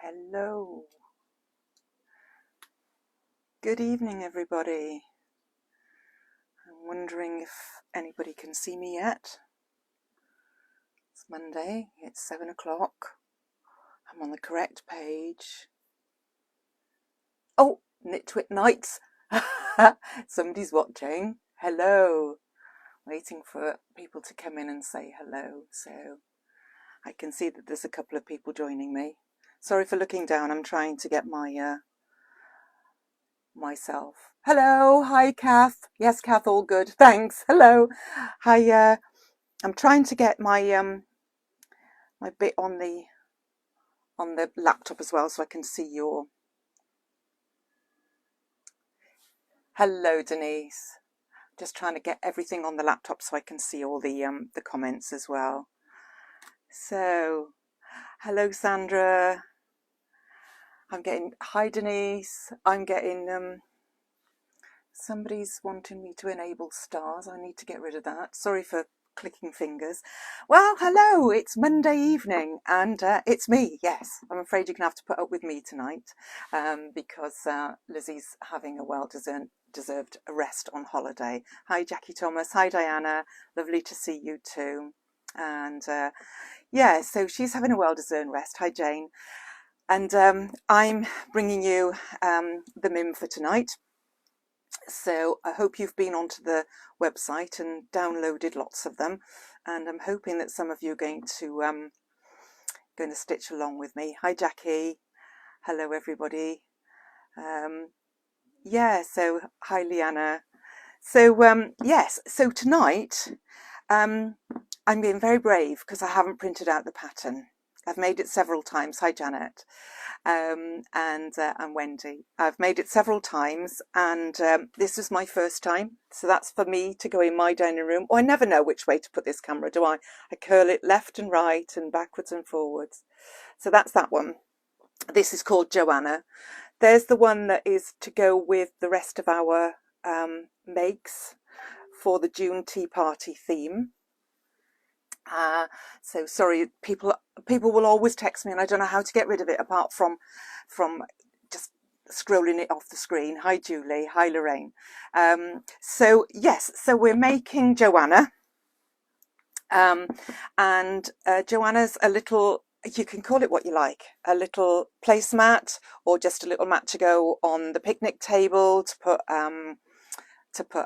Hello. Good evening, everybody. I'm wondering if anybody can see me yet. It's Monday, it's 7 o'clock. I'm on the correct page. Oh, Nitwit Nights. Somebody's watching. Hello. Waiting for people to come in and say hello. So I can see that there's a couple of people joining me. Sorry for looking down. I'm trying to get my myself. Hello, hi Kath. Yes, Kath, all good. Thanks. Hello. Hi. I'm trying to get my my bit on the laptop as well, so I can see your. Hello, Denise. Just trying to get everything on the laptop so I can see all the comments as well. So, hello, Sandra. I'm getting hi, Denise. I'm getting somebody's wanting me to enable stars. I need to get rid of that. Sorry for clicking fingers. Well, hello, it's Monday evening and it's me. Yes, I'm afraid you're gonna have to put up with me tonight because Lizzie's having a well-deserved rest on holiday. Hi, Jackie Thomas. Hi, Diana. Lovely to see you too. And yeah, so she's having a well-deserved rest. Hi, Jane. And I'm bringing you the MIM for tonight. So I hope you've been onto the website and downloaded lots of them, and I'm hoping that some of you are going to stitch along with me. Hi, Jackie. Hello, everybody. Yeah. So hi, Leanna. So yes. So tonight, I'm being very brave because I haven't printed out the pattern. I've made it several times. Hi, Janet. And Wendy. I've made it several times, and this is my first time, so that's for me to go in my dining room. Oh, I never know which way to put this camera, do I? I curl it left and right and backwards and forwards. So that's that one. This is called Joanna. There's the one that is to go with the rest of our makes for the June Tea Party theme. So sorry, people will always text me and I don't know how to get rid of it apart from just scrolling it off the screen. Hi Julie, hi Lorraine. So yes, so we're making Joanna, and Joanna's a little, you can call it what you like, a little placemat or just a little mat to go on the picnic table to put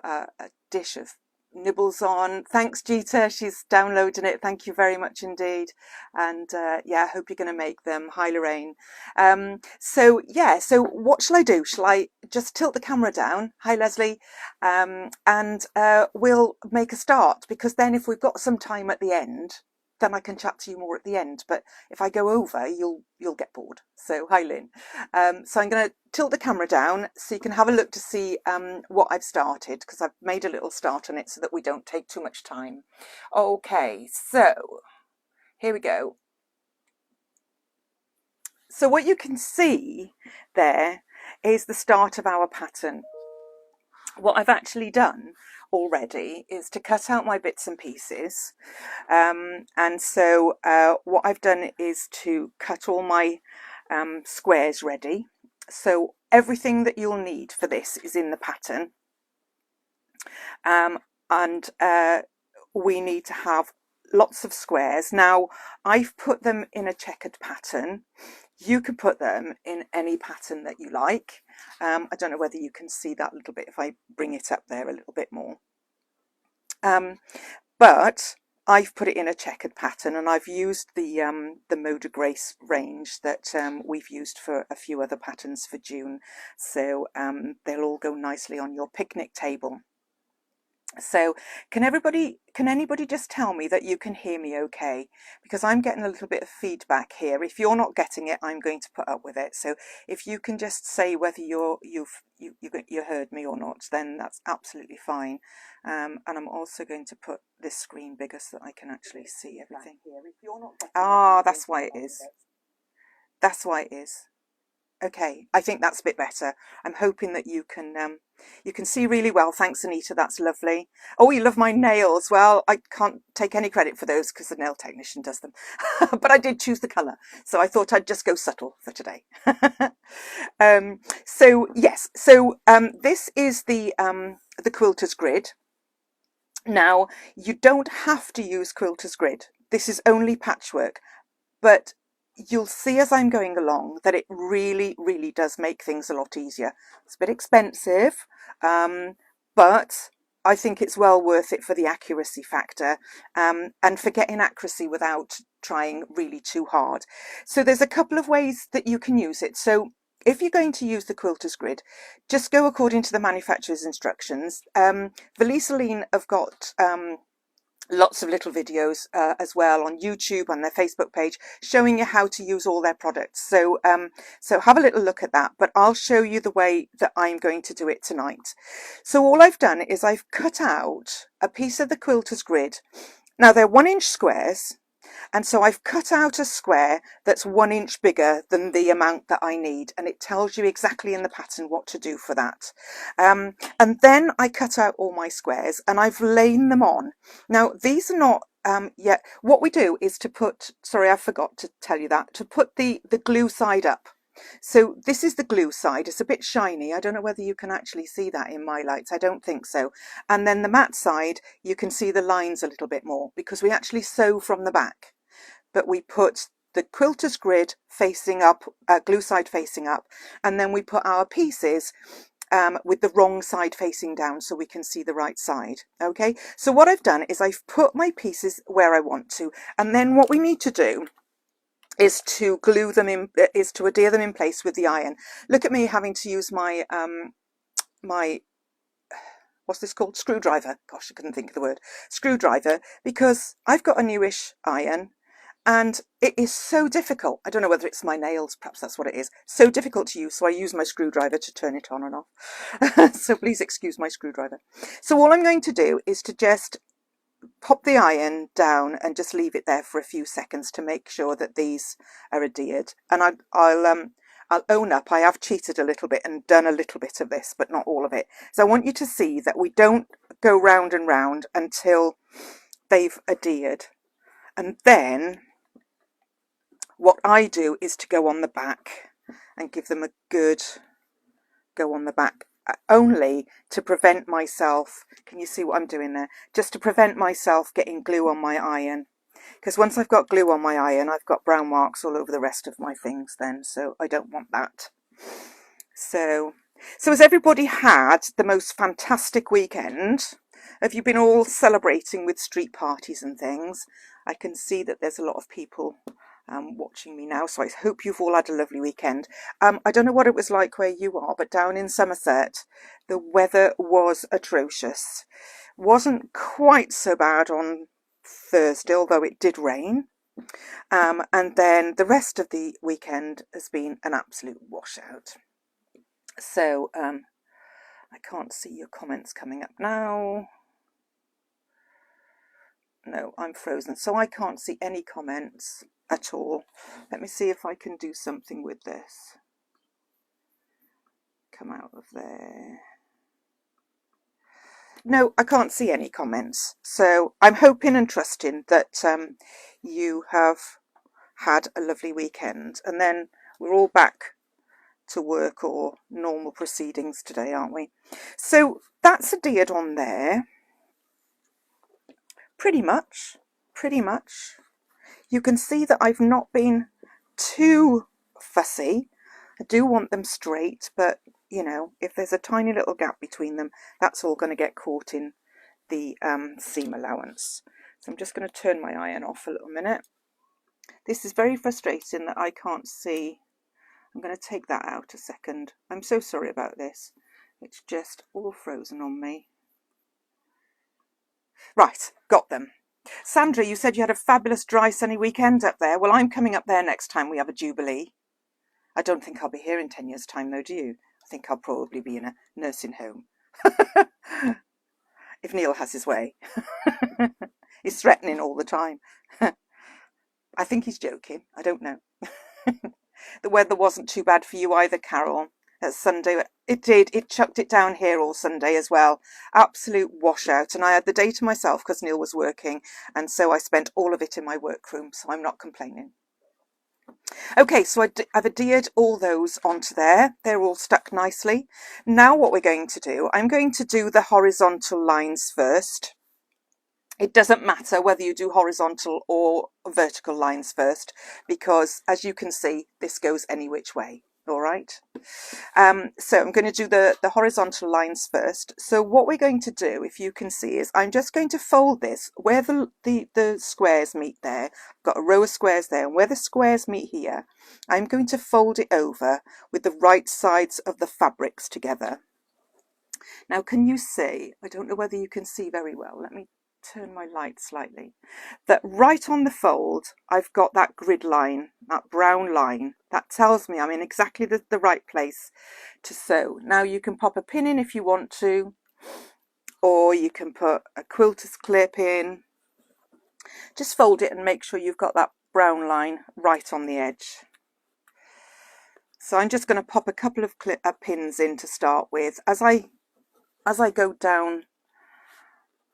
a dish of nibbles on. Thanks, Jeeta, she's downloading it. Thank you very much indeed. And yeah, I hope you're going to make them. Hi, Lorraine. So yeah, so what shall I do? Shall I just tilt the camera down? Hi, Leslie. And we'll make a start, because then if we've got some time at the end, then I can chat to you more at the end. But if I go over, you'll get bored. So hi, Lynn. So I'm going to tilt the camera down so you can have a look to see what I've started, because I've made a little start on it so that we don't take too much time. Okay, so here we go. So what you can see there is the start of our pattern. What I've actually done already is to cut out my bits and pieces, and so what I've done is to cut all my squares ready. So everything that you'll need for this is in the pattern, and we need to have lots of squares. Now I've put them in a checkered pattern. You could put them in any pattern that you like. I don't know whether you can see that a little bit if I bring it up there a little bit more. But I've put it in a checkered pattern, and I've used the Mode of Grace range that we've used for a few other patterns for June. So they'll all go nicely on your picnic table. So can anybody just tell me that you can hear me okay? Because I'm getting a little bit of feedback here. If you're not getting it, I'm going to put up with it. So if you can just say whether you heard me or not, then that's absolutely fine. And I'm also going to put this screen bigger so that I can actually see everything. Ah, that's why it is. That's why it is. Okay, I think that's a bit better. I'm hoping that you can You can see really well. Thanks, Anita. That's lovely. Oh, you love my nails. Well, I can't take any credit for those because the nail technician does them. But I did choose the colour. So I thought I'd just go subtle for today. So yes, so this is the quilter's grid. Now, you don't have to use quilter's grid. This is only patchwork. But you'll see as I'm going along that it really, really does make things a lot easier. It's a bit expensive, but I think it's well worth it for the accuracy factor, and for getting accuracy without trying really too hard. So there's a couple of ways that you can use it. So if you're going to use the quilter's grid, just go according to the manufacturer's instructions. Valisaline have got lots of little videos as well on YouTube, on their Facebook page, showing you how to use all their products. So so have a little look at that, but I'll show you the way that I'm going to do it tonight. So all I've done is I've cut out a piece of the quilter's grid. Now they're 1-inch squares, and so I've cut out a square that's 1 inch bigger than the amount that I need, and it tells you exactly in the pattern what to do for that. And then I cut out all my squares and I've laid them on. Now these are not yet. What we do is to put, sorry, I forgot to tell you that, to put the glue side up. So this is the glue side. It's a bit shiny. I don't know whether you can actually see that in my lights. I don't think so. And then the matte side, you can see the lines a little bit more because we actually sew from the back. But we put the quilter's grid facing up, glue side facing up, and then we put our pieces with the wrong side facing down so we can see the right side. Okay, so what I've done is I've put my pieces where I want to, and then what we need to do is to glue them in, is to adhere them in place with the iron. Look at me having to use my my, what's this called, screwdriver. Gosh, I couldn't think of the word, screwdriver, because I've got a newish iron and it is so difficult. I don't know whether it's my nails, perhaps that's what it is. So difficult to use, so I use my screwdriver to turn it on and off. So please excuse my screwdriver. So all I'm going to do is to just pop the iron down and just leave it there for a few seconds to make sure that these are adhered. And I'll own up, I have cheated a little bit and done a little bit of this, but not all of it. So I want you to see that we don't go round and round until they've adhered. And then what I do is to go on the back and give them a good go on the back, only to prevent myself, can you see what I'm doing there? Just to prevent myself getting glue on my iron. Because once I've got glue on my iron, I've got brown marks all over the rest of my things then, so I don't want that. So has everybody had the most fantastic weekend? Have you been all celebrating with street parties and things? I can see that there's a lot of people watching me now, so I hope you've all had a lovely weekend. I don't know what it was like where you are, but down in Somerset the weather was atrocious. Wasn't quite so bad on Thursday, although it did rain, and then the rest of the weekend has been an absolute washout. So I can't see your comments coming up now. No, I'm frozen, so I can't see any comments at all. Let me see if I can do something with this. Come out of there. No, I can't see any comments. So I'm hoping and trusting that you have had a lovely weekend, and then we're all back to work or normal proceedings today, aren't we? So that's adhered on there. Pretty much. You can see that I've not been too fussy. I do want them straight, but you know, if there's a tiny little gap between them, that's all going to get caught in the seam allowance. So I'm just going to turn my iron off a little minute. This is very frustrating that I can't see. I'm going to take that out a second. I'm so sorry about this. It's just all frozen on me. Right, got them. Sandra, you said you had a fabulous dry sunny weekend up there. Well, I'm coming up there next time we have a Jubilee. I don't think I'll be here in 10 years' time though, do you? I think I'll probably be in a nursing home. If Neil has his way. He's threatening all the time. I think he's joking. I don't know. The weather wasn't too bad for you either, Carol. That's Sunday. It did. It chucked it down here all Sunday as well. Absolute washout. And I had the day to myself because Neil was working. And so I spent all of it in my workroom. So I'm not complaining. Okay, so I've adhered all those onto there. They're all stuck nicely. Now what we're going to do, I'm going to do the horizontal lines first. It doesn't matter whether you do horizontal or vertical lines first, because as you can see, this goes any which way. All right. So I'm going to do the horizontal lines first. So what we're going to do, if you can see, is I'm just going to fold this where the squares meet there. I've got a row of squares there, and where the squares meet here, I'm going to fold it over with the right sides of the fabrics together. Now, can you see? I don't know whether you can see very well. Let me turn my light slightly. That right on the fold, I've got that grid line, that brown line. That tells me I'm in exactly the right place to sew. Now you can pop a pin in if you want to, or you can put a quilter's clip in. Just fold it and make sure you've got that brown line right on the edge. So I'm just going to pop a couple of pins in to start with. As I go down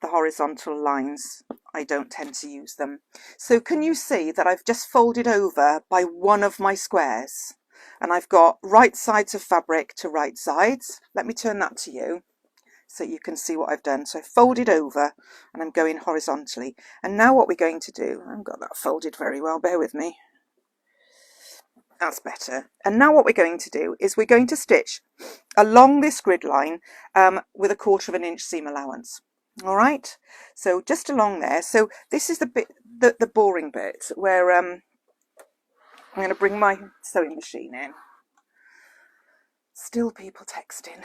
the horizontal lines, I don't tend to use them. So can you see that I've just folded over by one of my squares, and I've got right sides of fabric to right sides. Let me turn that to you so you can see what I've done. So I folded over and I'm going horizontally. And now what we're going to do, I haven't got that folded very well, bear with me. That's better. And now what we're going to do is we're going to stitch along this grid line with a 1/4 inch seam allowance. All right, so just along there. So this is the bit, the boring bit, where I'm going to bring my sewing machine in. Still people texting.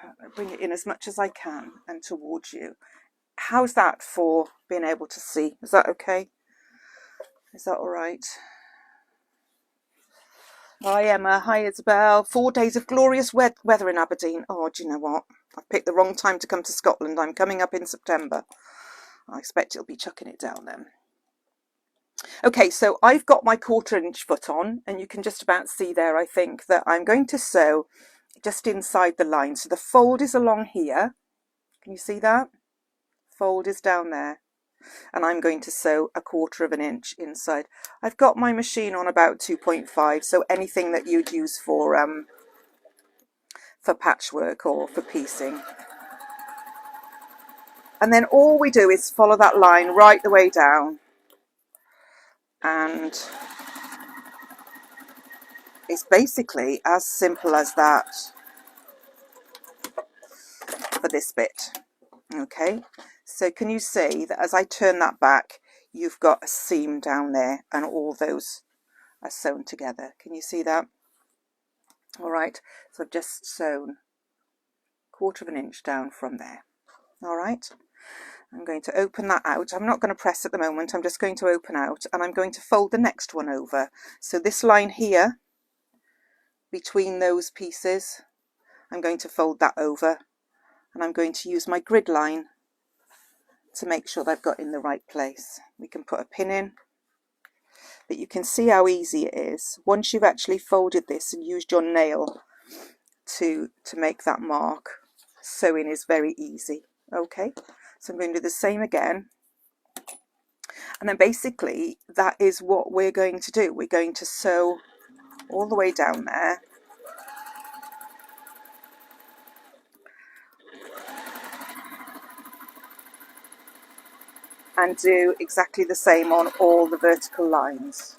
I'll bring it in as much as I can and towards you. How's that for being able to see? Is that okay? Is that all right? Hi Emma, hi Isabel. 4 days of glorious weather in Aberdeen. Oh, do you know what? I've picked the wrong time to come to Scotland. I'm coming up in September. I expect it'll be chucking it down then. Okay, so I've got my 1/4 inch foot on, and you can just about see there, I think, that I'm going to sew just inside the line. So the fold is along here. Can you see that? Fold is down there. And I'm going to sew a 1/4 inch inside. I've got my machine on about 2.5, so anything that you'd use for patchwork or for piecing. And then all we do is follow that line right the way down, and it's basically as simple as that for this bit. Okay, so can you see that as I turn that back, you've got a seam down there and all those are sewn together? Can you see that? All right, so I've just sewn 1/4 inch down from there. All right, I'm going to open that out. I'm not going to press at the moment. I'm just going to open out, and I'm going to fold the next one over. So this line here between those pieces, I'm going to fold that over, and I'm going to use my grid line to make sure they've got in the right place. We can put a pin in, but you can see how easy it is once you've actually folded this and used your nail to make that mark. Sewing is very easy. Okay, so I'm going to do the same again, and then basically that is what we're going to do. We're going to sew all the way down there, and do exactly the same on all the vertical lines.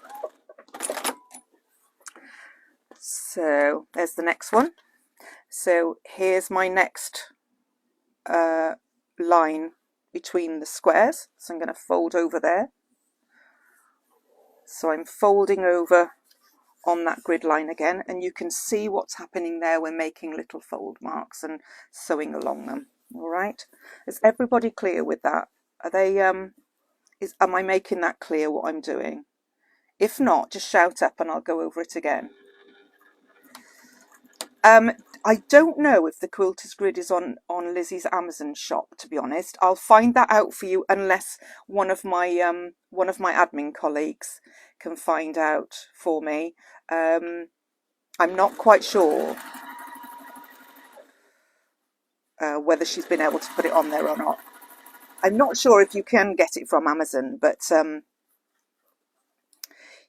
So there's the next one. So here's my next line between the squares. So I'm going to fold over there. So I'm folding over on that grid line again, and you can see what's happening there. We're making little fold marks and sewing along them. All right, is everybody clear with that? Are they am I making that clear what I'm doing? If not, just shout up and I'll go over it again. I don't know if the Quilter's Grid is on Lizzie's Amazon shop, to be honest. I'll find that out for you, unless one of my admin colleagues can find out for me. I'm not quite sure. whether she's been able to put it on there or not. I'm not sure if you can get it from Amazon, but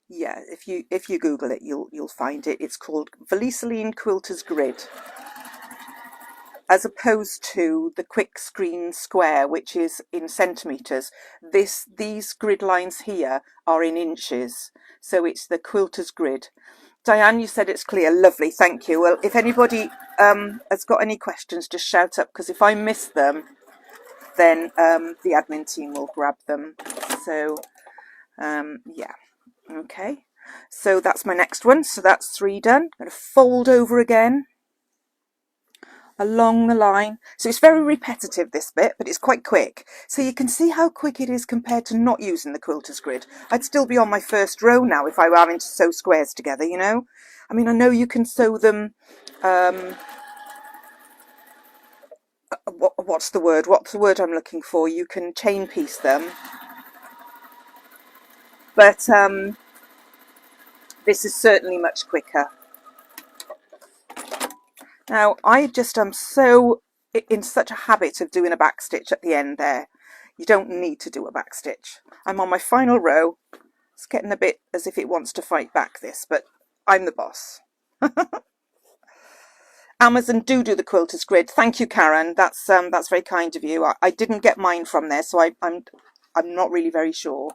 yeah, if you Google it, you'll find it. It's called Valiseline Quilter's Grid, as opposed to the quick screen square, which is in centimeters. These grid lines here are in inches, so it's the Quilter's Grid. Diane, you said it's clear. Lovely, thank you. Well, if anybody has got any questions, just shout up, because if I miss them, then the admin team will grab them. So yeah, okay. So that's my next one. So that's 3 done. I'm going to fold over again along the line. So it's very repetitive, this bit, but it's quite quick. So you can see how quick it is compared to not using the Quilter's Grid. I'd still be on my first row now if I were having to sew squares together, you know. I mean, I know you can sew them, what's the word I'm looking for? You can chain piece them. But this is certainly much quicker. Now, I just am so in such a habit of doing a back stitch at the end there. You don't need to do a back stitch. I'm on my final row. It's getting a bit as if it wants to fight back, this, but I'm the boss. Amazon do the Quilter's Grid. Thank you, Karen. That's very kind of you. I didn't get mine from there, so I'm not really very sure.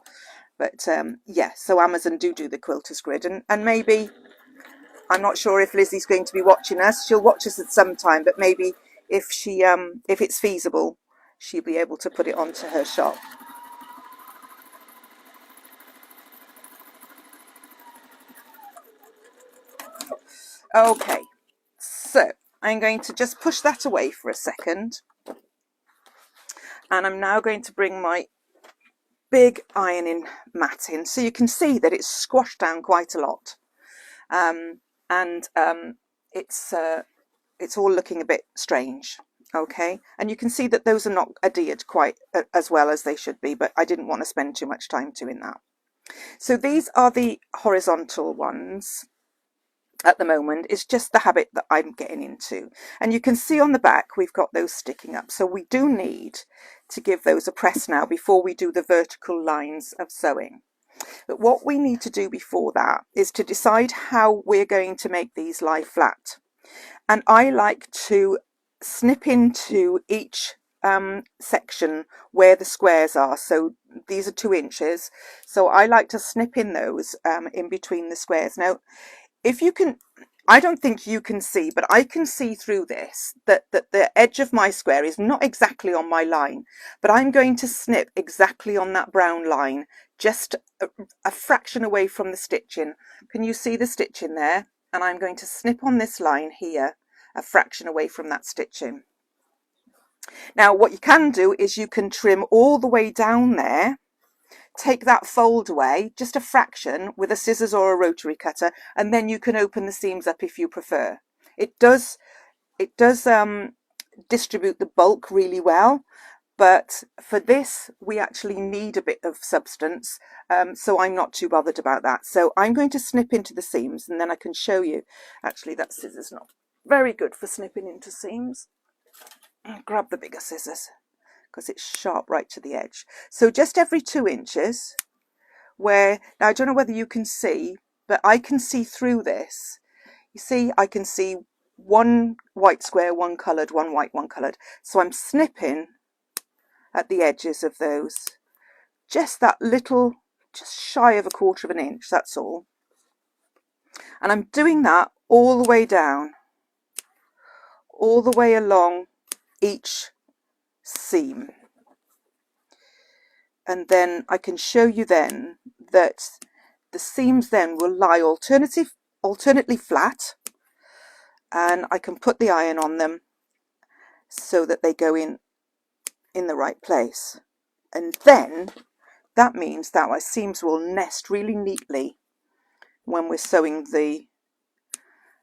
But yeah, so Amazon do the Quilter's Grid, and maybe, I'm not sure if Lizzie's going to be watching us. She'll watch us at some time, but maybe if it's feasible, she'll be able to put it onto her shop. Okay, so I'm going to just push that away for a second, and I'm now going to bring my big ironing mat in, so you can see that it's squashed down quite a lot, and it's all looking a bit strange. Okay, and you can see that those are not adhered quite as well as they should be, but I didn't want to spend too much time doing that. So these are the horizontal ones at the moment. It's just the habit that I'm getting into, and you can see on the back we've got those sticking up, so we do need to give those a press now before we do the vertical lines of sewing. But what we need to do before that is to decide how we're going to make these lie flat, and I like to snip into each section where the squares are. So these are 2 inches, so I like to snip in those in between the squares. Now, if you can, I don't think you can see, but I can see through this that the edge of my square is not exactly on my line, but I'm going to snip exactly on that brown line, just a fraction away from the stitching. Can you see the stitching there? And I'm going to snip on this line here, a fraction away from that stitching. Now, what you can do is you can trim all the way down there, take that fold away just a fraction with a scissors or a rotary cutter, and then you can open the seams up if you prefer. It does distribute the bulk really well, but for this we actually need a bit of substance, so I'm not too bothered about that. So I'm going to snip into the seams, and then I can show you. Actually, that scissors not very good for snipping into seams. I'll grab the bigger scissors because it's sharp right to the edge. So just every 2 inches, where, now I don't know whether you can see, but I can see through this. You see, I can see 1 white square, 1 coloured, 1 white, 1 coloured. So I'm snipping at the edges of those, just that little, just shy of 1/4 inch, that's all. And I'm doing that all the way down, all the way along each seam. And then I can show you then that the seams then will lie alternately flat, and I can put the iron on them so that they go in the right place. And then that means that my seams will nest really neatly when we're sewing the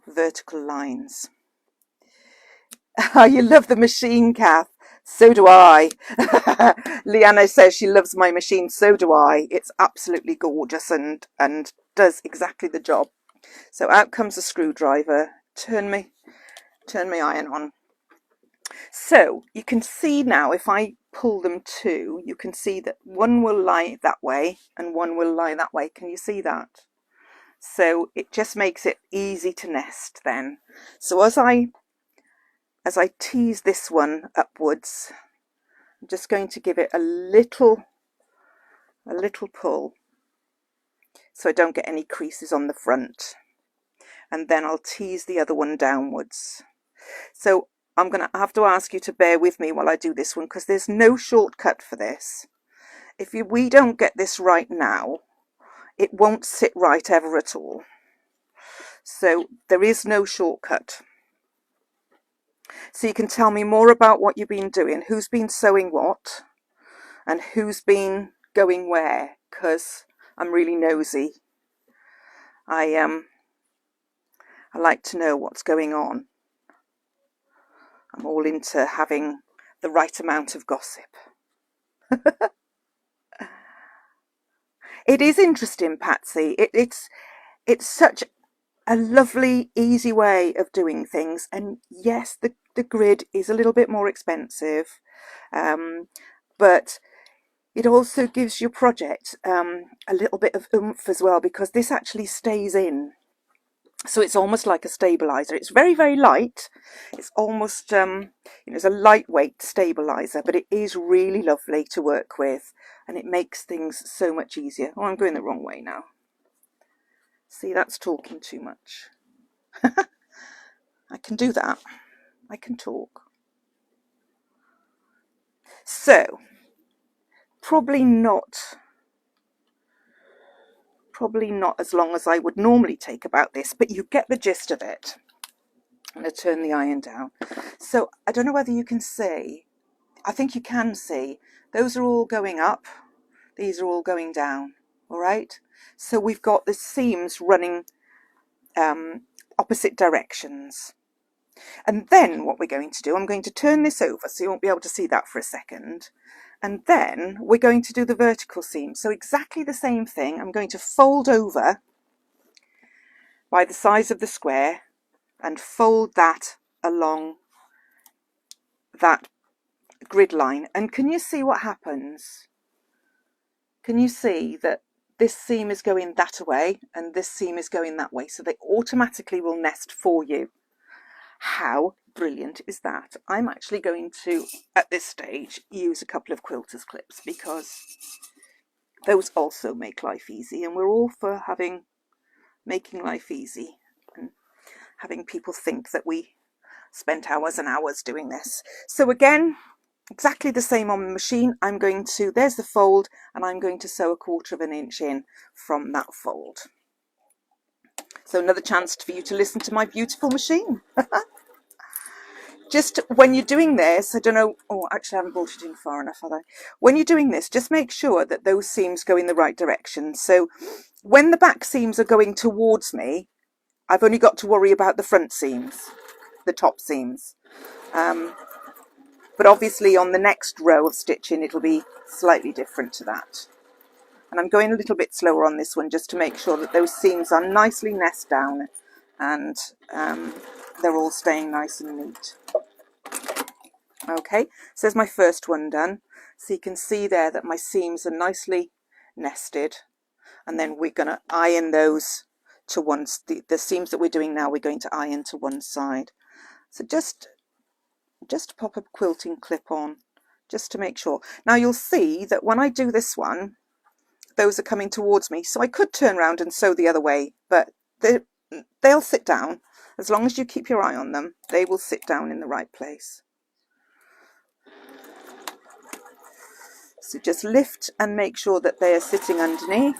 vertical lines. You love the machine, Kath. So do I. Leanna says she loves my machine. So do I. It's absolutely gorgeous and does exactly the job. So out comes a screwdriver. Turn my iron on. So you can see now, if I pull them two, you can see that one will lie that way and one will lie that way. Can you see that? So it just makes it easy to nest then. So as I tease this one upwards, I'm just going to give it a little pull so I don't get any creases on the front. And then I'll tease the other one downwards. So I'm going to have to ask you to bear with me while I do this one, because there's no shortcut for this. If we don't get this right now, it won't sit right ever at all. So there is no shortcut. So you can tell me more about what you've been doing, who's been sewing what, and who's been going where, because I'm really nosy. I like to know what's going on. I'm all into having the right amount of gossip. It is interesting, Patsy. It's such a lovely, easy way of doing things. And yes, the grid is a little bit more expensive, but it also gives your project a little bit of oomph as well, because this actually stays in. So it's almost like a stabilizer. It's very, very light. It's almost, it's a lightweight stabilizer, but it is really lovely to work with, and it makes things so much easier. Oh, I'm going the wrong way now. See, that's talking too much. I can do that. I can talk. So, probably not as long as I would normally take about this, but you get the gist of it. I'm going to turn the iron down. So I don't know whether you can see. I think you can see. Those are all going up. These are all going down. All right. So we've got the seams running opposite directions. And then what we're going to do, I'm going to turn this over so you won't be able to see that for a second. And then we're going to do the vertical seam. So exactly the same thing. I'm going to fold over by the size of the square and fold that along that grid line. And can you see what happens? Can you see that this seam is going that way and this seam is going that way? So they automatically will nest for you. How brilliant is that? I'm actually going to, at this stage, use a couple of quilters clips, because those also make life easy, and we're all for making life easy and having people think that we spent hours and hours doing this. So again, exactly the same on the machine. I'm going to, there's the fold, and I'm going to sew 1/4 inch in from that fold. So another chance for you to listen to my beautiful machine. Just when you're doing this, I don't know, oh, actually I haven't brought it in far enough, have I? When you're doing this, just make sure that those seams go in the right direction. So when the back seams are going towards me, I've only got to worry about the front seams, the top seams. But obviously on the next row of stitching, it'll be slightly different to that. And I'm going a little bit slower on this one just to make sure that those seams are nicely nest down and they're all staying nice and neat. Okay, so there's my first one done. So you can see there that my seams are nicely nested, and then we're going to iron those to one. The seams that we're doing now, we're going to iron to one side. So just pop a quilting clip on, just to make sure. Now you'll see that when I do this one, those are coming towards me. So I could turn around and sew the other way, but they'll sit down. As long as you keep your eye on them, they will sit down in the right place. So just lift and make sure that they are sitting underneath.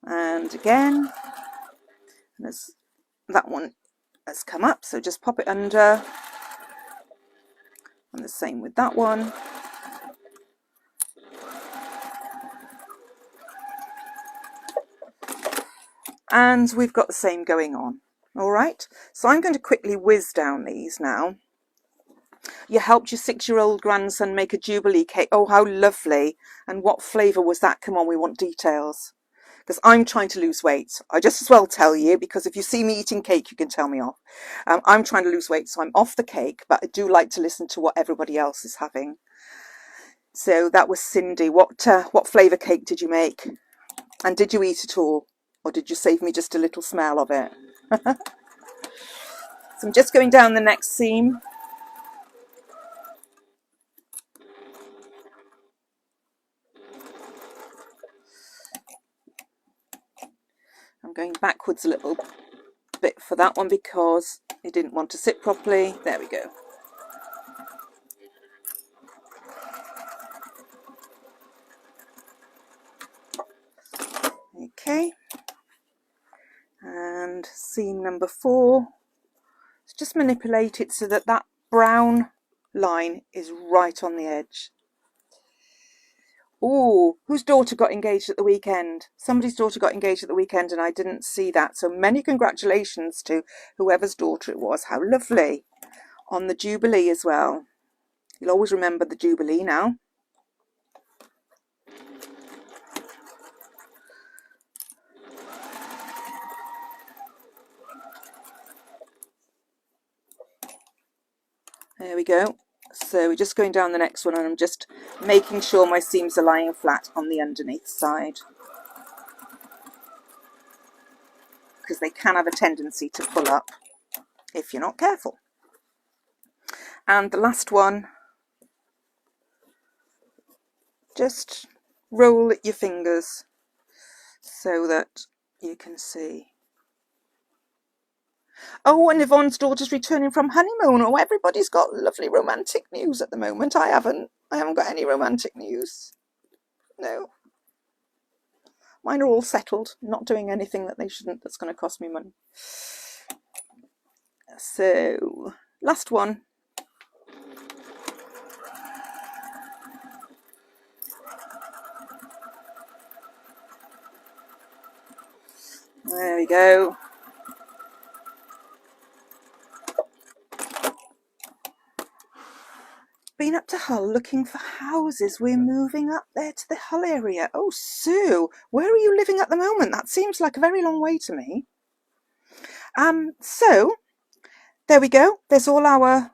And again, that one has come up, so just pop it under. And the same with that one. And we've got the same going on. All right, so I'm going to quickly whiz down these now. You helped your 6-year-old grandson make a Jubilee cake. Oh, how lovely. And what flavour was that? Come on, we want details. because I'm trying to lose weight. I just as well tell you, because if you see me eating cake, you can tell me off. I'm trying to lose weight, so I'm off the cake, but I do like to listen to what everybody else is having. So that was Cindy. What flavour cake did you make? And did you eat it all? Or did you save me just a little smell of it? So I'm just going down the next seam. I'm going backwards a little bit for that one because it didn't want to sit properly. There we go. Okay. And seam number 4. Just manipulate it so that that brown line is right on the edge. Oh, whose daughter got engaged at the weekend? Somebody's daughter got engaged at the weekend and I didn't see that. So many congratulations to whoever's daughter it was. How lovely. On the Jubilee as well. You'll always remember the Jubilee now. There we go. So we're just going down the next one and I'm just making sure my seams are lying flat on the underneath side, because they can have a tendency to pull up if you're not careful. And the last one, just roll your fingers so that you can see. Oh, and Yvonne's daughter's returning from honeymoon. Oh, everybody's got lovely romantic news at the moment. I haven't got any romantic news. No. Mine are all settled, not doing anything that they shouldn't, that's going to cost me money. So, last one. There we go. Been up to Hull looking for houses. We're moving up there to the Hull area. Oh, Sue, where are you living at the moment? That seems like a very long way to me. So there we go. There's all our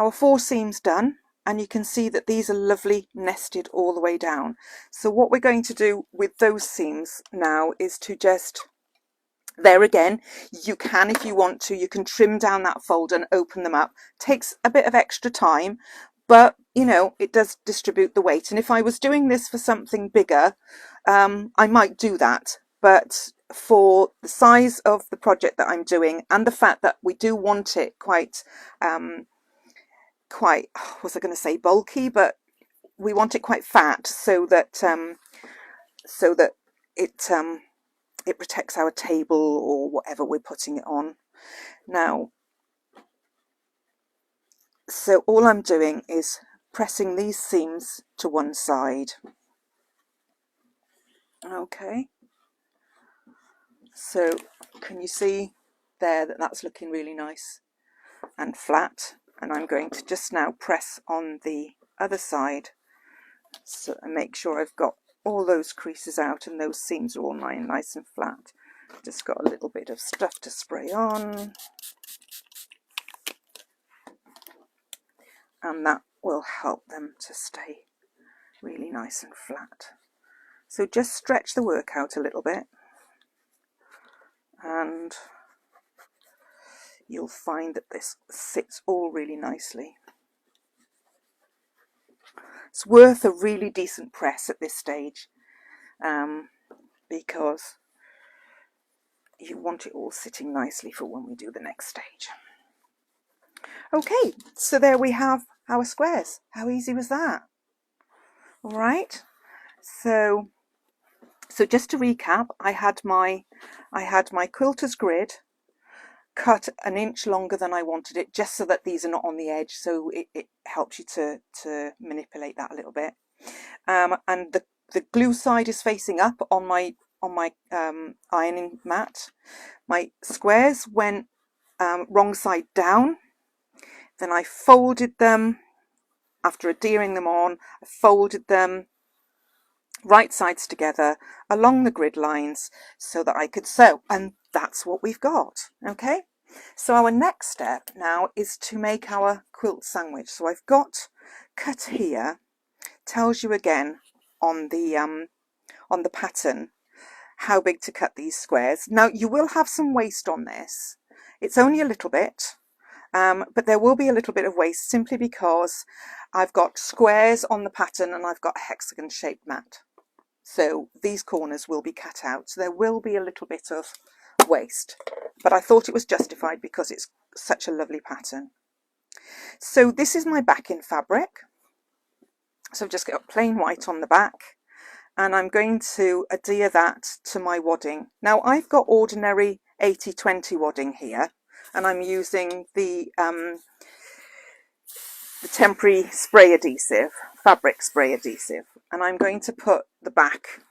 4 seams done, and you can see that these are lovely nested all the way down. So what we're going to do with those seams now is to just, there again, you can, if you want to, you can trim down that fold and open them up. Takes a bit of extra time, but you know, it does distribute the weight. And if I was doing this for something bigger, I might do that. But for the size of the project that I'm doing and the fact that we do want it quite, was I going to say bulky, but we want it quite fat so that it protects our table or whatever we're putting it on. Now, so all I'm doing is pressing these seams to one side. Okay. So can you see there that that's looking really nice and flat? And I'm going to just now press on the other side so and make sure I've got all those creases out and those seams are all nice and flat. Just got a little bit of stuff to spray on, and that will help them to stay really nice and flat. So just stretch the work out a little bit and you'll find that this sits all really nicely. It's worth a really decent press at this stage because you want it all sitting nicely for when we do the next stage. Okay, so there we have our squares. How easy was that? All right, so just to recap, I had my quilter's grid cut an inch longer than I wanted it, just so that these are not on the edge, so it helps you to manipulate that a little bit. And the glue side is facing up on my ironing mat. My squares went wrong side down. Then I folded them after adhering them on. I folded them right sides together along the grid lines so that I could sew, and that's what we've got. Okay, so our next step now is to make our quilt sandwich. So I've got cut here, tells you again on the pattern how big to cut these squares. Now you will have some waste on this, it's only a little bit, but there will be a little bit of waste simply because I've got squares on the pattern and I've got a hexagon shaped mat. So these corners will be cut out. So there will be a little bit of waste, but I thought it was justified because it's such a lovely pattern. So this is my backing fabric. So I've just got plain white on the back, and I'm going to adhere that to my wadding. Now I've got ordinary 80-20 wadding here, and I'm using the temporary spray adhesive, fabric spray adhesive, and I'm going to put the back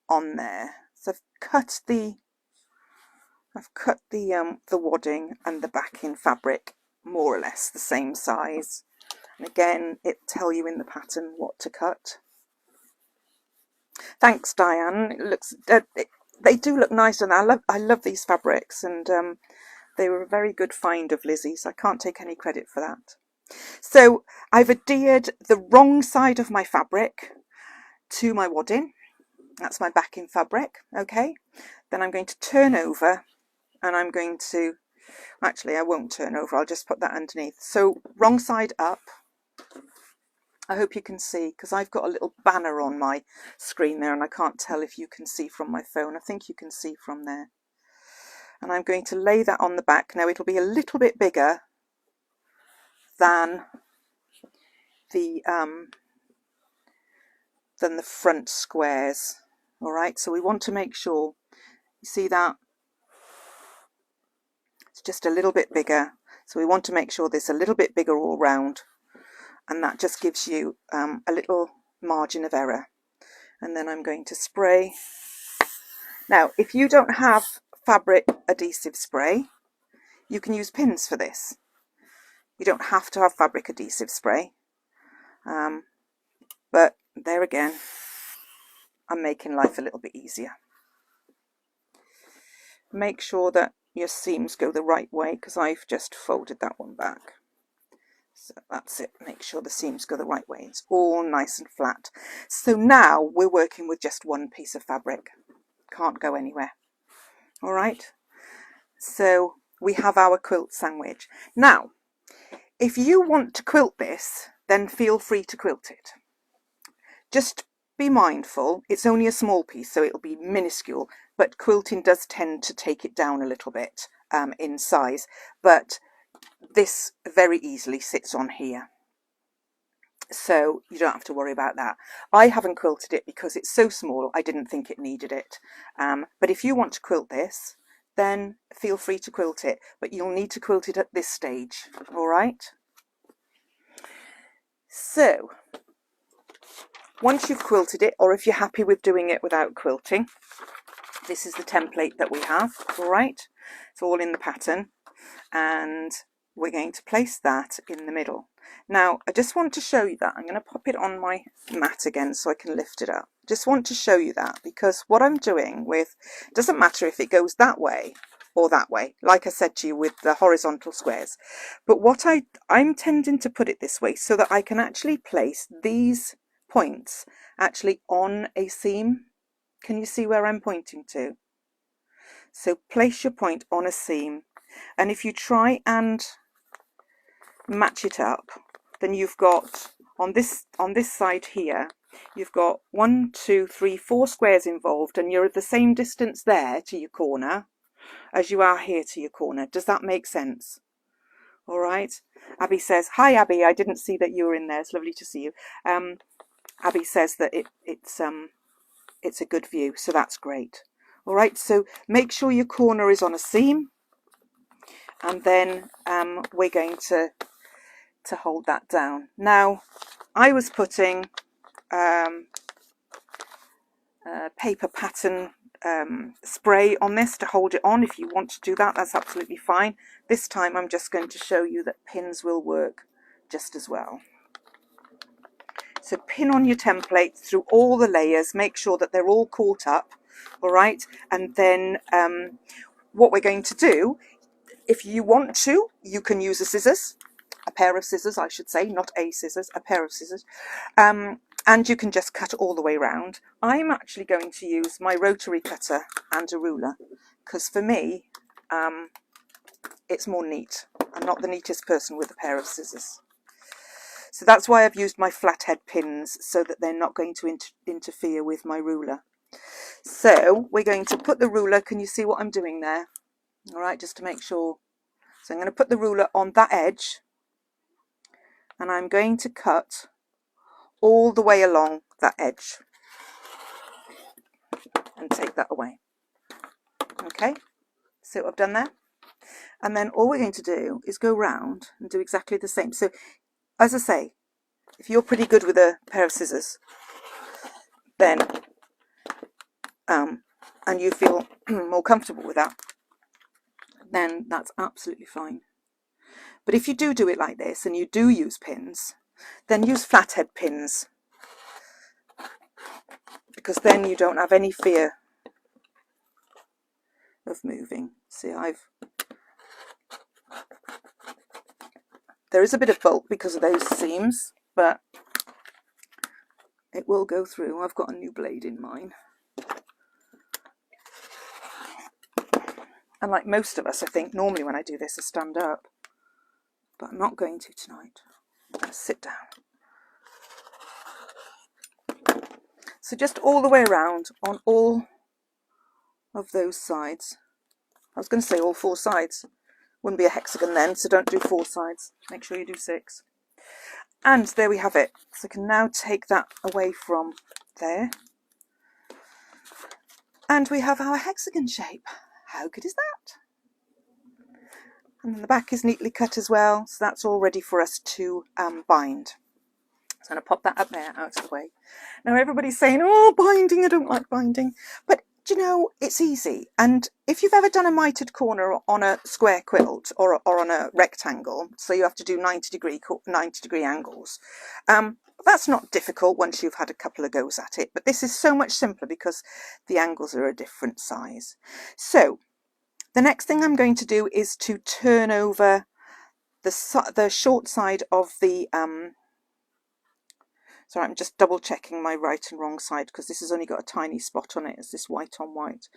on there. So I've cut the wadding and the backing fabric more or less the same size, and again it'll tell you in the pattern what to cut. Thanks, Diane. It looks they do look nice, and I love these fabrics, and they were a very good find of Lizzie's. I can't take any credit for that. So I've adhered the wrong side of my fabric to my wadding. That's my backing fabric. Okay, then I'm going to turn over, and I'm going to, actually I won't turn over, I'll just put that underneath. So wrong side up. I hope you can see, because I've got a little banner on my screen there and I can't tell if you can see from my phone. I think you can see from there. And I'm going to lay that on the back. Now it'll be a little bit bigger than the front squares. All right, so we want to make sure, you see that? It's just a little bit bigger. So we want to make sure there's a little bit bigger all round, and that just gives you a little margin of error. And then I'm going to spray. Now, if you don't have fabric adhesive spray, you can use pins for this. You don't have to have fabric adhesive spray. But there again, I'm making life a little bit easier. Make sure that your seams go the right way, because I've just folded that one back. So that's it. Make sure the seams go the right way. It's all nice and flat. So now we're working with just one piece of fabric. Can't go anywhere. All right. So we have our quilt sandwich. Now, if you want to quilt this, then feel free to quilt it. Just be mindful, it's only a small piece, so it'll be minuscule, but quilting does tend to take it down a little bit in size, but this very easily sits on here. So you don't have to worry about that. I haven't quilted it because it's so small, I didn't think it needed it. But if you want to quilt this, then feel free to quilt it, but you'll need to quilt it at this stage, all right? So once you've quilted it, or if you're happy with doing it without quilting, this is the template that we have, all right? It's all in the pattern, and we're going to place that in the middle. Now, I just want to show you that. I'm going to pop it on my mat again so I can lift it up. Just want to show you that, because what I'm doing with, it doesn't matter if it goes that way or that way, like I said to you with the horizontal squares, but what I'm tending to put it this way so that I can actually place these points actually on a seam. Can you see where I'm pointing to? So place your point on a seam, and if you try and match it up, then you've got on this side here, you've got 1, 2, 3, 4 squares involved, and you're at the same distance there to your corner as you are here to your corner. Does that make sense? All right. Abby says, hi Abby, I didn't see that you were in there. It's lovely to see you. Abby says that it's a good view, so that's great. All right, so make sure your corner is on a seam, and then we're going to hold that down. Now, I was putting paper pattern spray on this to hold it on. If you want to do that, that's absolutely fine. This time I'm just going to show you that pins will work just as well. So pin on your template through all the layers, make sure that they're all caught up, all right? And then what we're going to do, if you want to, you can use a pair of scissors, I should say, not a scissors, a pair of scissors. And you can just cut all the way around. I'm actually going to use my rotary cutter and a ruler, because for me, it's more neat. I'm not the neatest person with a pair of scissors. So that's why I've used my flathead pins, so that they're not going to interfere with my ruler. So we're going to put the ruler, can you see what I'm doing there? All right, just to make sure. So I'm going to put the ruler on that edge, and I'm going to cut all the way along that edge and take that away. Okay, see what I've done there? And then all we're going to do is go round and do exactly the same. So as I say, if you're pretty good with a pair of scissors, then and you feel more comfortable with that, then that's absolutely fine. But if you do it like this and you do use pins, then use flathead pins, because then you don't have any fear of moving. See, there is a bit of bulk because of those seams, but it will go through. I've got a new blade in mine. And like most of us, I think, normally when I do this, I stand up. But I'm not going to tonight. I'm going to sit down. So just all the way around on all of those sides. I was going to say all 4 sides. Wouldn't be a hexagon then, so don't do 4 sides. Make sure you do 6. And there we have it. So I can now take that away from there. And we have our hexagon shape. How good is that? And then the back is neatly cut as well, so that's all ready for us to bind. So I'm going to pop that up there out of the way. Now everybody's saying, oh, binding, I don't like binding. But do you know, it's easy. And if you've ever done a mitered corner on a square quilt or on a rectangle, so you have to do 90 degree angles, that's not difficult once you've had a couple of goes at it. But this is so much simpler because the angles are a different size. So the next thing I'm going to do is to turn over the short side of the sorry, I'm just double checking my right and wrong side, because this has only got a tiny spot on it. It's this white on white.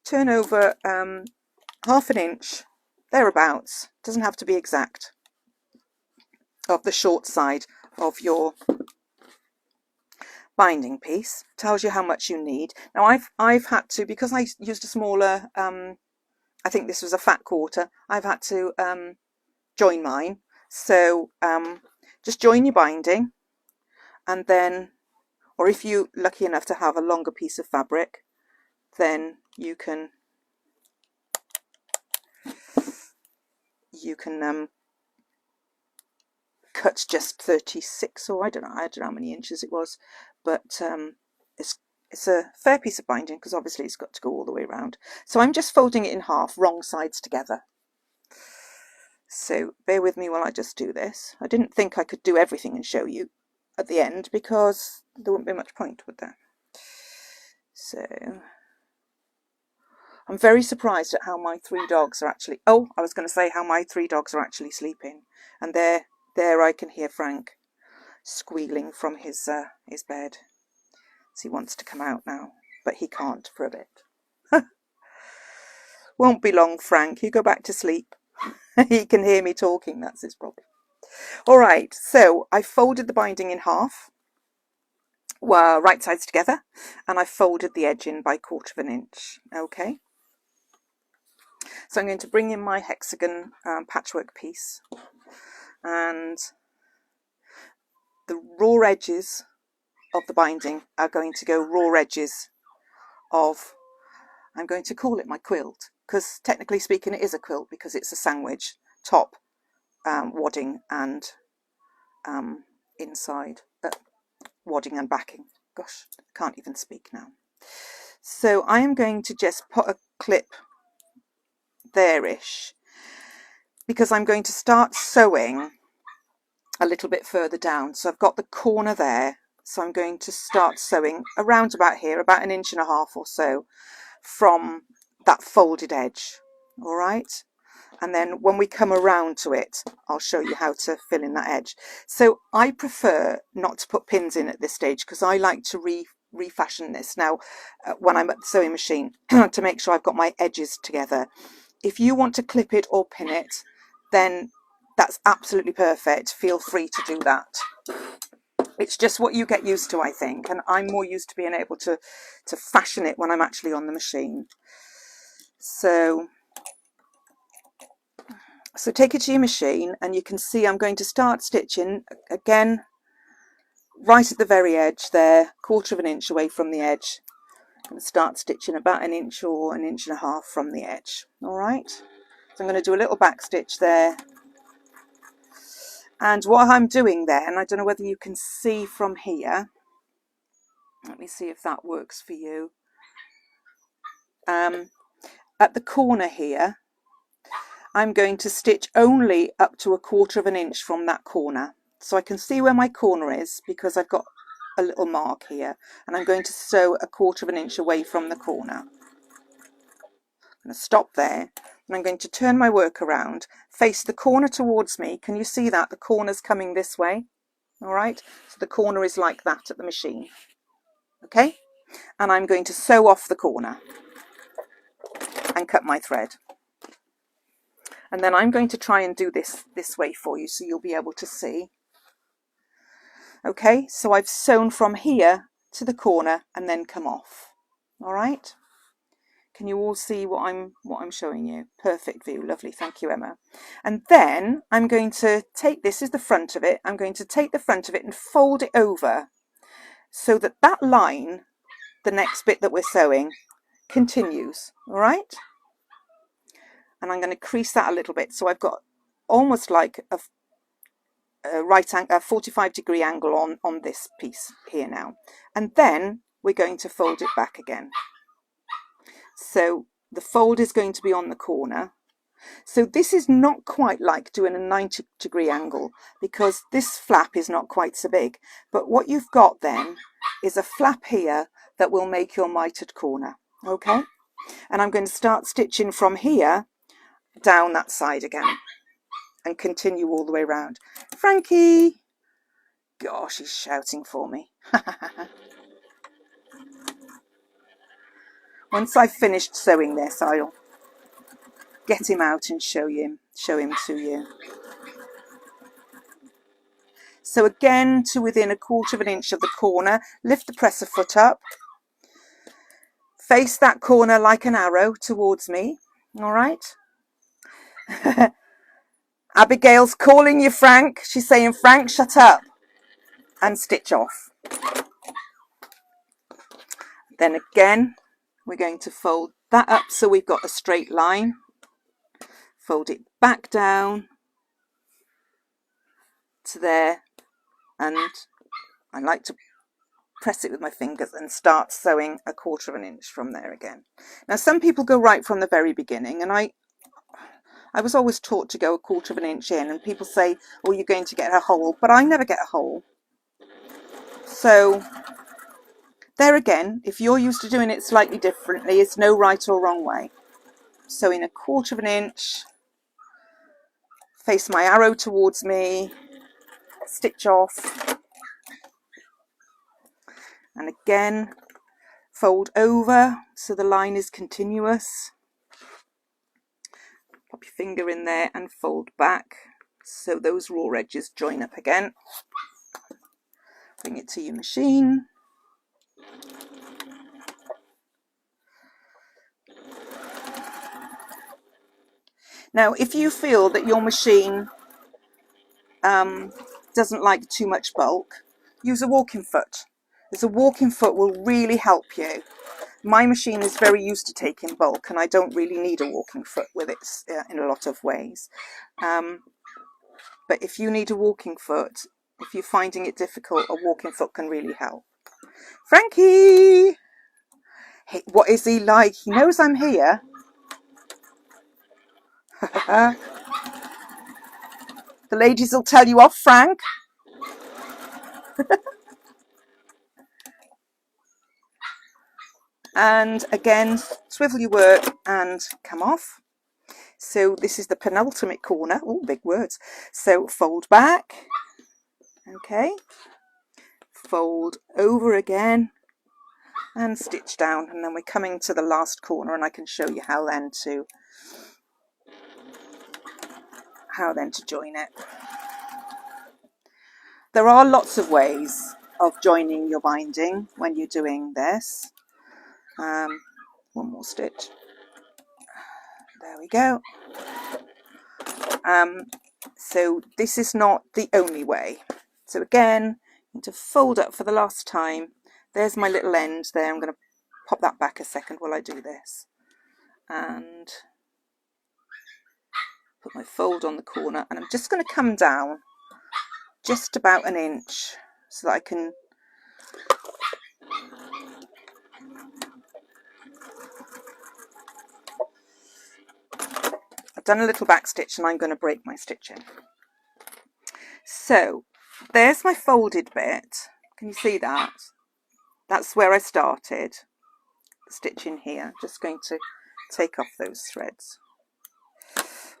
Turn over ½ an inch, thereabouts, doesn't have to be exact, of the short side of your binding piece. Tells you how much you need. Now I've had to, because I used a smaller, I think this was a fat quarter, I've had to join mine. So just join your binding. And then, or if you're lucky enough to have a longer piece of fabric, then you can cut just 36, or I don't know how many inches it was, but it's a fair piece of binding, because obviously it's got to go all the way around. So I'm just folding it in half, wrong sides together. So bear with me while I just do this. I didn't think I could do everything and show you at the end, because there wouldn't be much point, would there? So I'm very surprised at how my 3 dogs are actually, oh, I was going to say how my 3 dogs are actually sleeping. And there I can hear Frank squealing from his bed. So he wants to come out now, but he can't for a bit. Won't be long, Frank. You go back to sleep. He can hear me talking, that's his problem. All right, so I folded the binding in half, well, right sides together, and I folded the edge in by 1/4 inch. Okay, so I'm going to bring in my hexagon patchwork piece, and the raw edges of the binding are going to go raw edges of, I'm going to call it my quilt, because technically speaking it is a quilt, because it's a sandwich top, wadding and inside, wadding and backing. Gosh, I can't even speak now. So I am going to just put a clip there-ish, because I'm going to start sewing a little bit further down. So I've got the corner there, So I'm going to start sewing around about here, about 1.5 inches or so from that folded edge. All right. And then when we come around to it, I'll show you how to fill in that edge. So I prefer not to put pins in at this stage because I like to refashion this now when I'm at the sewing machine to make sure I've got my edges together. If you want to clip it or pin it, then that's absolutely perfect. Feel free to do that. It's just what you get used to, I think, and I'm more used to being able to fashion it when I'm actually on the machine. So take it to your machine and you can see I'm going to start stitching again right at the very edge there, 1/4 inch away from the edge. I'm going to start stitching about 1 inch or 1.5 inches from the edge. All right, so I'm going to do a little back stitch there. And what I'm doing there, and I don't know whether you can see from here, let me see if that works for you. At the corner here, I'm going to stitch only up to 1/4 inch from that corner. So I can see where my corner is because I've got a little mark here, and I'm going to sew 1/4 inch away from the corner. I'm going to stop there, and I'm going to turn my work around, face the corner towards me. Can you see that? The corner's coming this way. All right, so the corner is like that at the machine. Okay, and I'm going to sew off the corner and cut my thread. And then I'm going to try and do this way for you so you'll be able to see. Okay, so I've sewn from here to the corner and then come off. All right, can you all see what I'm showing you? Perfect view, lovely, thank you, Emma. And then I'm going to take, this is the front of it, I'm going to take the front of it and fold it over so that that line, the next bit that we're sewing, continues. All right, and I'm going to crease that a little bit so I've got almost like a 45-degree angle on this piece here now, and then we're going to fold it back again. So the fold is going to be on the corner. So this is not quite like doing a 90-degree angle because this flap is not quite so big, but what you've got then is a flap here that will make your mitered corner. Okay, and I'm going to start stitching from here down that side again and continue all the way around. Frankie, gosh, he's shouting for me. Once I've finished sewing this, I'll get him out and show him to you. So again, to within 1/4 inch of the corner, lift the presser foot up, face that corner like an arrow towards me. All right. Abigail's calling you, Frank. She's saying, Frank, shut up, and stitch off. Then again, we're going to fold that up so we've got a straight line. Fold it back down to there, and I like to press it with my fingers and start sewing 1/4 inch from there again. Now some people go right from the very beginning, and I was always taught to go 1/4 inch in, and people say, oh, you're going to get a hole, but I never get a hole. So there again, if you're used to doing it slightly differently, it's no right or wrong way. Sewing 1/4 inch, face my arrow towards me, stitch off, and again fold over so the line is continuous. Pop your finger in there and fold back so those raw edges join up again. Bring it to your machine. Now if you feel that your machine doesn't like too much bulk, use a walking foot. Because a walking foot will really help you. My machine is very used to taking bulk, and I don't really need a walking foot with it in a lot of ways. But if you need a walking foot, if you're finding it difficult, a walking foot can really help. Frankie! Hey, what is he like? He knows I'm here. The ladies will tell you off, Frank. And again, swivel your work and come off. So this is the penultimate corner. Oh, big words. So fold back, okay, fold over again and stitch down, and then we're coming to the last corner, and I can show you how then to join it. There are lots of ways of joining your binding when you're doing this. One more stitch. There we go. So this is not the only way. So again, I'm going to fold up for the last time. There's my little end there. I'm going to pop that back a second while I do this. And put my fold on the corner, and I'm just going to come down just about an inch so that I can I've done a little back stitch, and I'm going to break my stitching. So there's my folded bit. Can you see that? That's where I started stitching here. Just going to take off those threads.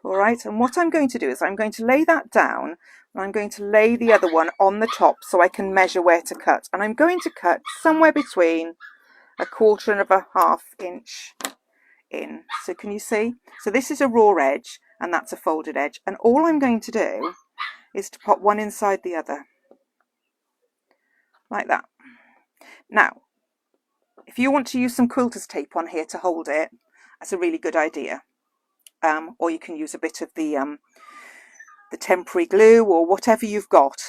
All right, and what I'm going to do is I'm going to lay that down, and I'm going to lay the other one on the top so I can measure where to cut. And I'm going to cut somewhere between 1/4 and 1/2 inch in. So can you see? So this is a raw edge, and that's a folded edge. And all I'm going to do is to pop one inside the other, like that. Now, if you want to use some quilter's tape on here to hold it, that's a really good idea. Or you can use a bit of the temporary glue or whatever you've got.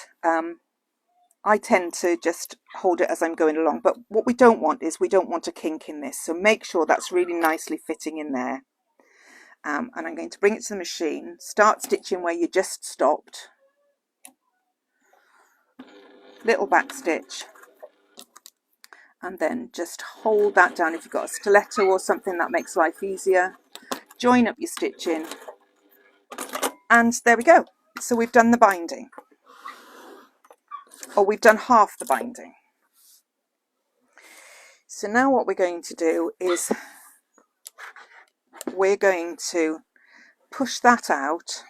I tend to just hold it as I'm going along, but what we don't want is we don't want a kink in this, so make sure that's really nicely fitting in there. And I'm going to bring it to the machine, start stitching where you just stopped, little back stitch, and then just hold that down. If you've got a stiletto or something, that makes life easier. Join up your stitching, and there we go. So we've done the binding, or we've done half the binding. So now what we're going to do is we're going to push that out,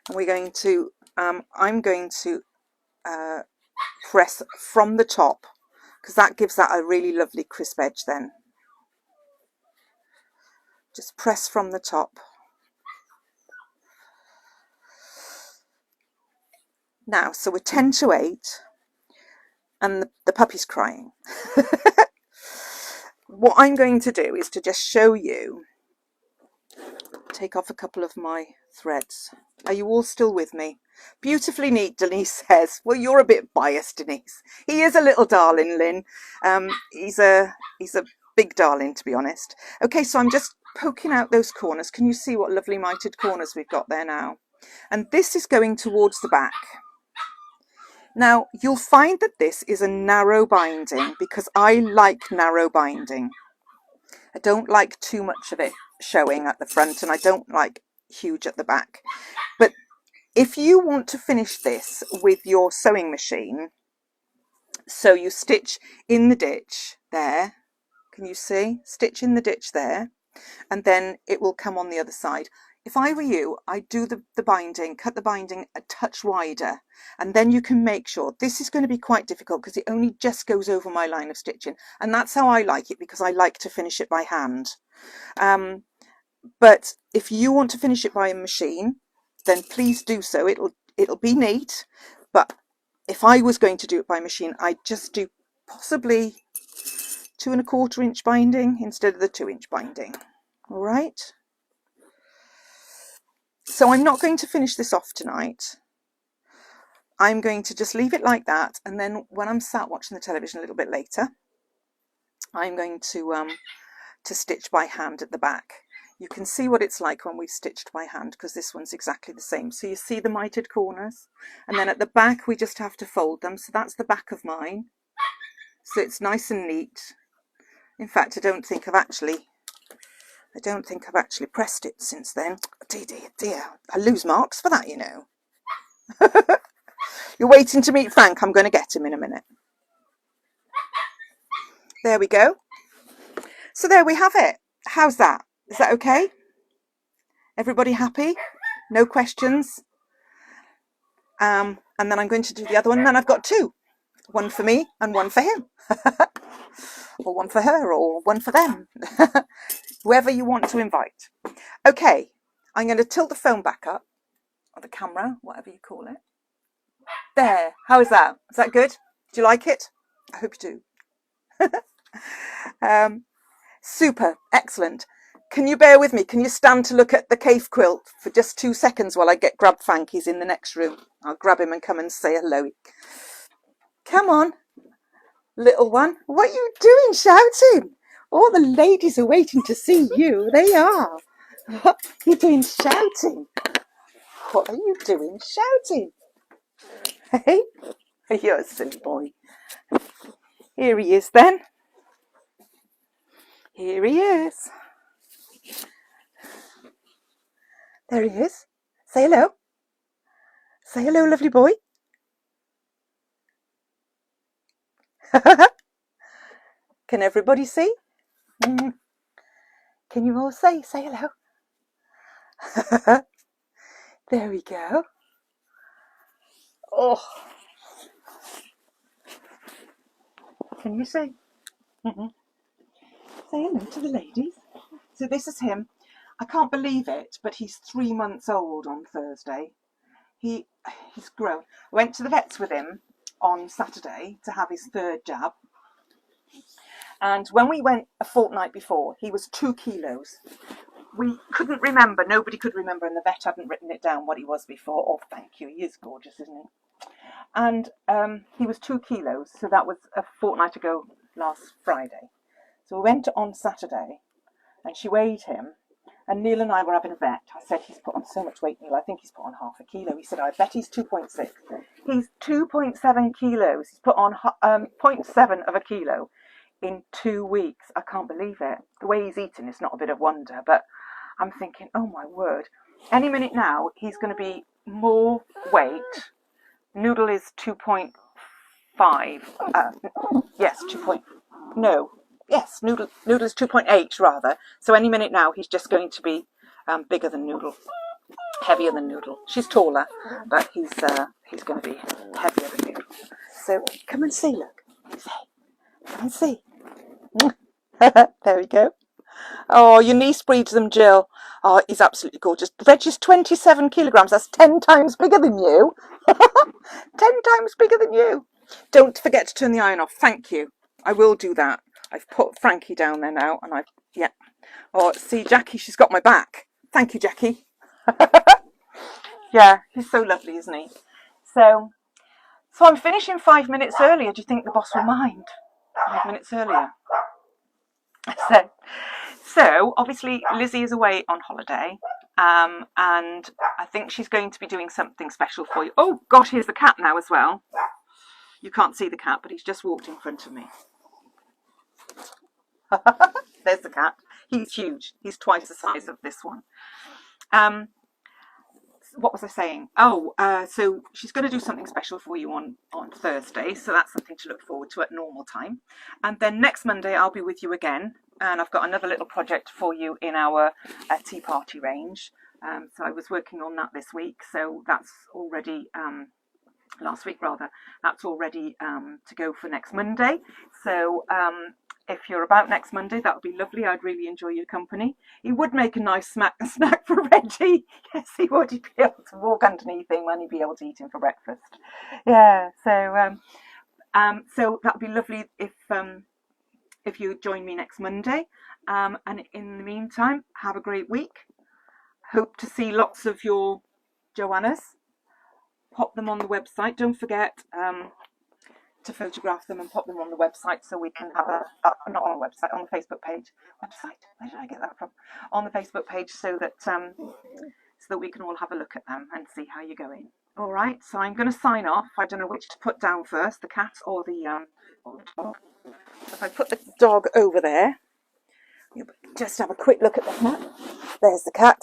and we're going to I'm going to press from the top, because that gives that a really lovely crisp edge. Then just press from the top. Now, so we're 10 to 8, and the puppy's crying. What I'm going to do is to just show you, take off a couple of my threads. Are you all still with me? Beautifully neat, Denise says. Well, you're a bit biased, Denise. He is a little darling, Lynn. He's a big darling, to be honest. Okay, so I'm just poking out those corners. Can you see what lovely mitered corners we've got there now? And this is going towards the back. Now, you'll find that this is a narrow binding, because I like narrow binding. I don't like too much of it showing at the front, and I don't like huge at the back. But if you want to finish this with your sewing machine, so you stitch in the ditch there, can you see? Stitch in the ditch there, and then it will come on the other side. If I were you, I'd do the binding, cut the binding a touch wider, and then you can make sure. This is going to be quite difficult because it only just goes over my line of stitching, and that's how I like it, because I like to finish it by hand. But if you want to finish it by a machine, then please do so. It'll be neat, but if I was going to do it by machine, I'd just do possibly 2 1/4 inch binding instead of the 2 inch binding. All right. So I'm not going to finish this off tonight. I'm going to just leave it like that, and then when I'm sat watching the television a little bit later, I'm going to stitch by hand at the back. You can see what it's like when we've stitched by hand, because this one's exactly the same. So you see the mitered corners, and then at the back we just have to fold them. So that's the back of mine. So it's nice and neat. In fact, I don't think I've actually pressed it since then. Dear. I lose marks for that, you know. You're waiting to meet Frank. I'm going to get him in a minute. There we go. So there we have it. How's that? Is that okay? Everybody happy? No questions? And then I'm going to do the other one. And then I've got two. One for me and one for him. Or one for her or one for them. Whoever you want to invite. Okay, I'm going to tilt the phone back up. Or the camera, whatever you call it. There. How is that? Is that good? Do you like it? I hope you do. Super. Excellent. Can you bear with me? Can you stand to look at the cave quilt for just 2 seconds while I grab Frank? He's in the next room. I'll grab him and come and say hello. Come on, little one. What are you doing shouting? All the ladies are waiting to see you. They are. What are you doing shouting? What are you doing shouting? Hey, you're a silly boy. Here he is then. Here he is. There he is. Say hello. Say hello, lovely boy. Can everybody see? Can you all say hello? There we go. Oh. Can you say? Say hello to the ladies. So this is him. I can't believe it, but he's 3 months old on Thursday. He's grown. I went to the vets with him on Saturday to have his 3rd jab. And when we went a fortnight before, he was 2 kilos. We couldn't remember, nobody could remember, and the vet hadn't written it down what he was before. Oh, thank you, he is gorgeous, isn't he? And he was 2 kilos, so that was a fortnight ago last Friday. So we went on Saturday, and she weighed him, and Neil and I were having a vet. I said, he's put on so much weight, Neil, I think he's put on half a kilo. He said, I bet he's 2.6. He's 2.7 kilos. He's put on 0.7 of a kilo in 2 weeks. I can't believe it. The way he's eating is not a bit of wonder, but I'm thinking, oh my word. Any minute now, he's going to be more weight. Noodle is 2.5. Yes, 2. No. Yes, Noodle is 2.8 rather. So any minute now, he's just going to be bigger than Noodle, heavier than Noodle. She's taller, but he's going to be heavier than Noodle. So come and see, look. Come and see. There we go. Oh, your niece breeds them, Jill. Oh, he's absolutely gorgeous. Reg is 27 kilograms. That's 10 times bigger than you. 10 times bigger than you. Don't forget to turn the iron off. Thank you. I will do that. I've put Frankie down there now, and yeah. Oh, see, Jackie, she's got my back. Thank you, Jackie. Yeah, he's so lovely, isn't he? So I'm finishing 5 minutes earlier. Do you think the boss will mind? 5 minutes earlier. So obviously Lizzie is away on holiday, and I think she's going to be doing something special for you. Oh gosh, here's the cat now as well. You can't see the cat, but he's just walked in front of me. There's the cat. He's huge. He's twice the size of this one. What was I saying? Oh, so she's going to do something special for you on Thursday. So that's something to look forward to at normal time. And then next Monday, I'll be with you again. And I've got another little project for you in our tea party range. So I was working on that this week. So that's already, last week rather, that's already to go for next Monday. So if you're about next Monday, that would be lovely. I'd really enjoy your company. He would make a nice snack for Reggie. Yes, he would. He'd be able to walk underneath him and he'd be able to eat him for breakfast. Yeah, so that would be lovely if you join me next Monday. And in the meantime, have a great week. Hope to see lots of your Joannas. Pop them on the website. Don't forget to photograph them and pop them on the website so we can have not on the website, on the Facebook page. Website? Where did I get that from? On the Facebook page so that we can all have a look at them and see how you're going. All right, so I'm going to sign off. I don't know which to put down first, the cat or the dog. If I put the dog over there, just have a quick look at the cat. There's the cat.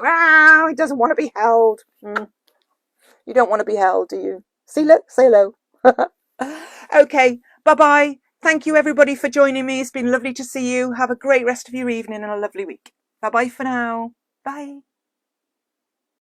Wow, he doesn't want to be held. You don't want to be held, do you? See, look, say hello. Okay, bye-bye. Thank you everybody for joining me. It's been lovely to see you. Have a great rest of your evening and a lovely week. Bye bye for now. Bye.